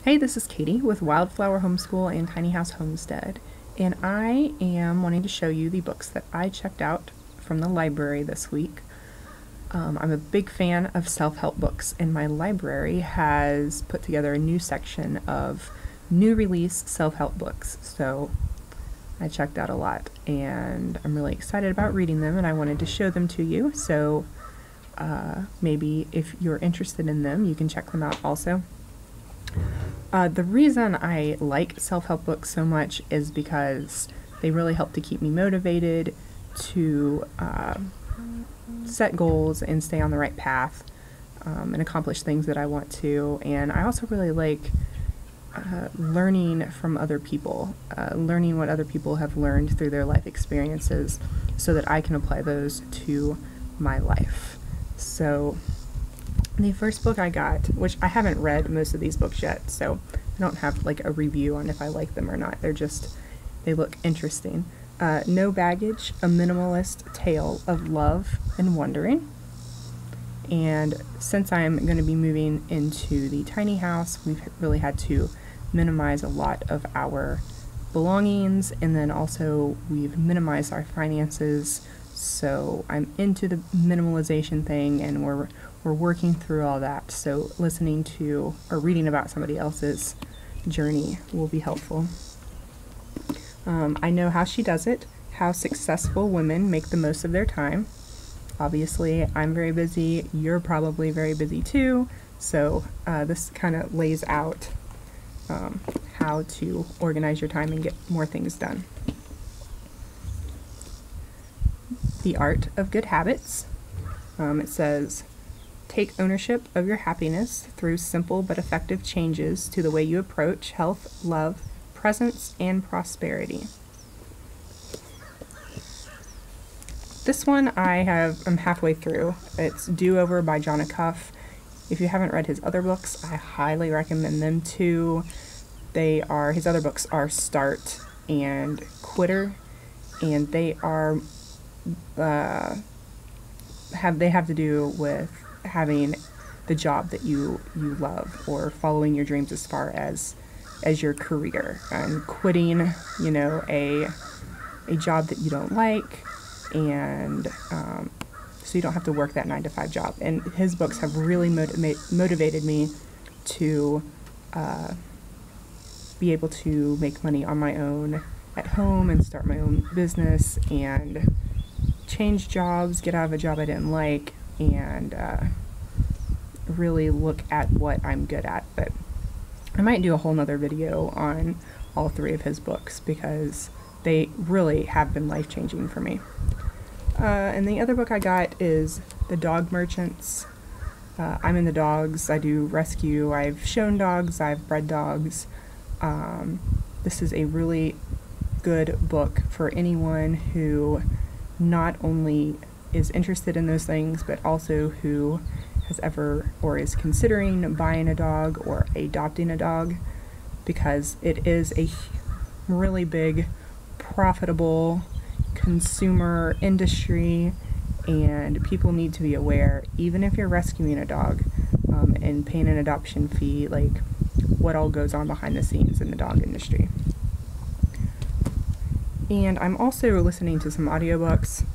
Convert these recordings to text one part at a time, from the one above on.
Hey, this is Katie with Wildflower Homeschool and Tiny House Homestead, and I am wanting to show you the books that I checked out from the library this week. I'm a big fan of self-help books, and my library has put together a new section of new release self-help books, so I checked out a lot, and I'm really excited about reading them, and I wanted to show them to you, so maybe if you're interested in them, you can check them out also. The reason I like self-help books so much is because they really help to keep me motivated to set goals and stay on the right path and accomplish things that I want to. And I also really like learning from other people, learning what other people have learned through their life experiences so that I can apply those to my life. So the first book I got, which I haven't read most of these books yet, so I don't have like a review on if I like them or not. They look interesting. No Baggage, A Minimalist Tale of Love and Wondering. And since I'm going to be moving into the tiny house, we've really had to minimize a lot of our belongings, and then also we've minimized our finances. So I'm into the minimalization thing, and we're working through all that. So listening to or reading about somebody else's journey will be helpful. I Know How She Does It, How Successful Women Make the Most of Their Time. Obviously, I'm very busy. You're probably very busy too. So this kind of lays out how to organize your time and get more things done. The Art of Good Habits. It says, take ownership of your happiness through simple but effective changes to the way you approach health, love, presence, and prosperity. This one I'm halfway through. It's Do Over by John Acuff. If you haven't read his other books, I highly recommend them too. His other books are Start and Quitter, and they have to do with having the job that you love, or following your dreams as far as your career, and quitting, a job that you don't like, and so you don't have to work that 9-to-5 job. And his books have really motivated me to be able to make money on my own at home and start my own business and change jobs, get out of a job I didn't like, and really look at what I'm good at. But I might do a whole nother video on all three of his books because they really have been life-changing for me. And the other book I got is The Dog Merchants. I'm into dogs. I do rescue. I've shown dogs. I've bred dogs. This is a really good book for anyone who not only is interested in those things, but also who has ever or is considering buying a dog or adopting a dog, because it is a really big, profitable consumer industry, and people need to be aware, even if you're rescuing a dog and paying an adoption fee, like what all goes on behind the scenes in the dog industry. And I'm also listening to some audiobooks.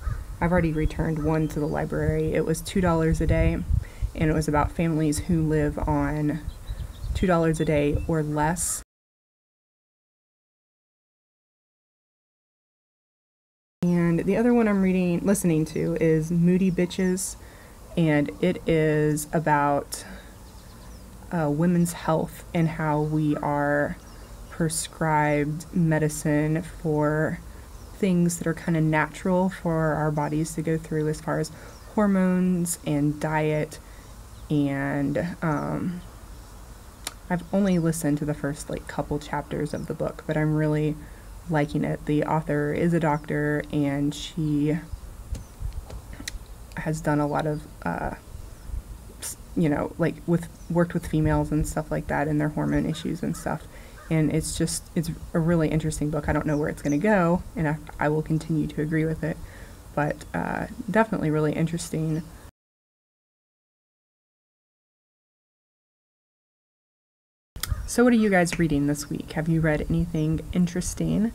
I've already returned one to the library. It was $2 a day, and it was about families who live on $2 a day or less. And the other one I'm listening to is Moody Bitches, and it is about women's health and how we are prescribed medicine for things that are kind of natural for our bodies to go through, as far as hormones and diet. And I've only listened to the first couple chapters of the book, but I'm really liking it. The author is a doctor, and she has done a lot of worked with females and stuff like that, and their hormone issues and stuff. And it's a really interesting book. I don't know where it's going to go, and I will continue to agree with it, but definitely really interesting. So what are you guys reading this week? Have you read anything interesting?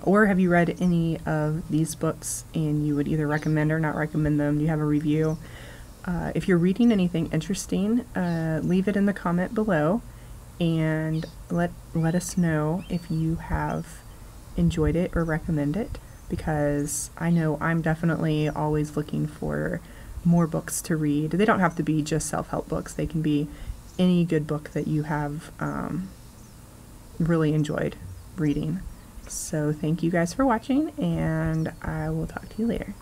Or have you read any of these books and you would either recommend or not recommend them? Do you have a review? If you're reading anything interesting, leave it in the comment below and let us know if you have enjoyed it or recommend it, because I know I'm definitely always looking for more books to read. They don't have to be just self-help books. They can be any good book that you have really enjoyed reading. So thank you guys for watching, and I will talk to you later.